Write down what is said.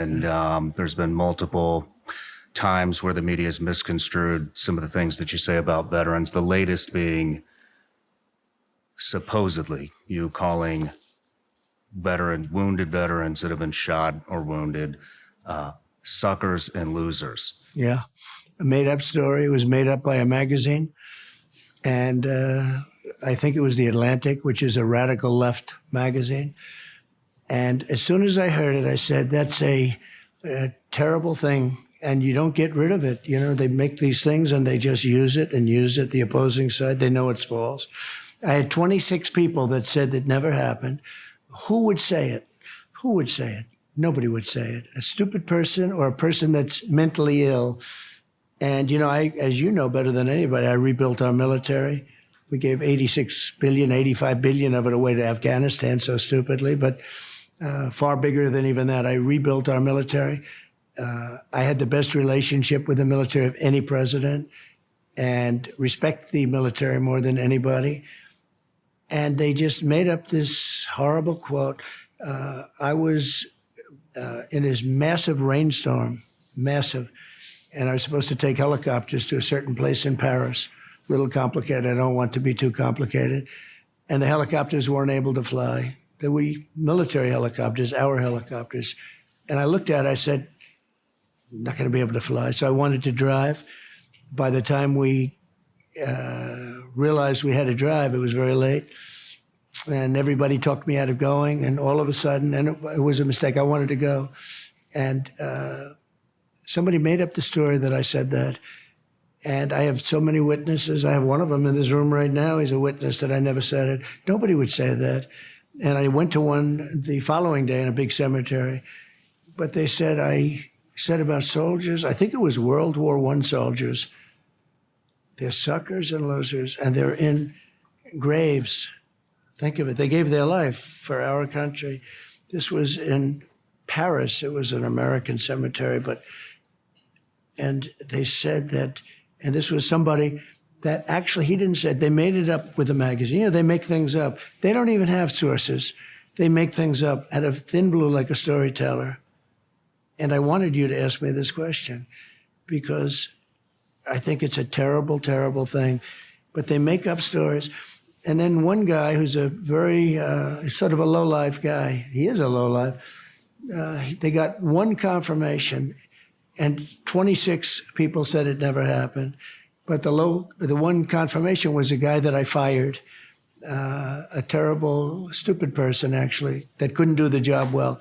And there's been multiple times where the media has misconstrued some of the things that you say about veterans, the latest being supposedly you calling wounded veterans that have been shot or wounded suckers and losers. Yeah, a made-up story. It was made up by a magazine. And I think it was The Atlantic, which is a radical left magazine. And as soon as I heard it, I said, that's a terrible thing, and you don't get rid of it. You know, they make these things and they just use it and use it, the opposing side. They know it's false. I had 26 people that said it never happened. Who would say it? Who would say it? Nobody would say it. A stupid person or a person that's mentally ill. And, you know, as you know better than anybody, I rebuilt our military. We gave 86 billion, 85 billion of it away to Afghanistan so stupidly, but far bigger than even that. I rebuilt our military. I had the best relationship with the military of any president and respect the military more than anybody. And they just made up this horrible quote. I was in this massive rainstorm, massive, and I was supposed to take helicopters to a certain place in Paris. A little complicated. I don't want to be too complicated. And the helicopters weren't able to fly. They were military helicopters, our helicopters. And I looked at it, I said, I'm not going to be able to fly. So I wanted to drive. By the time we realized we had to drive, it was very late. And everybody talked me out of going. And all of a sudden, and it was a mistake, I wanted to go. And somebody made up the story that I said that. And I have so many witnesses. I have one of them in this room right now. He's a witness that I never said it. Nobody would say that. And I went to one the following day in a big cemetery. But they said I said about soldiers, I think it was World War I soldiers, they're suckers and losers, and they're in graves. Think of it. They gave their life for our country. This was in Paris. It was an American cemetery, and they said that, and this was somebody that actually, he didn't say it. They made it up with a magazine. You know, they make things up. They don't even have sources. They make things up out of thin blue like a storyteller. And I wanted you to ask me this question because I think it's a terrible, terrible thing. But they make up stories. And then one guy who's a very, sort of a low-life guy, he is a low-life, they got one confirmation and 26 people said it never happened. But the one confirmation was a guy that I fired, a terrible, stupid person, actually, that couldn't do the job well.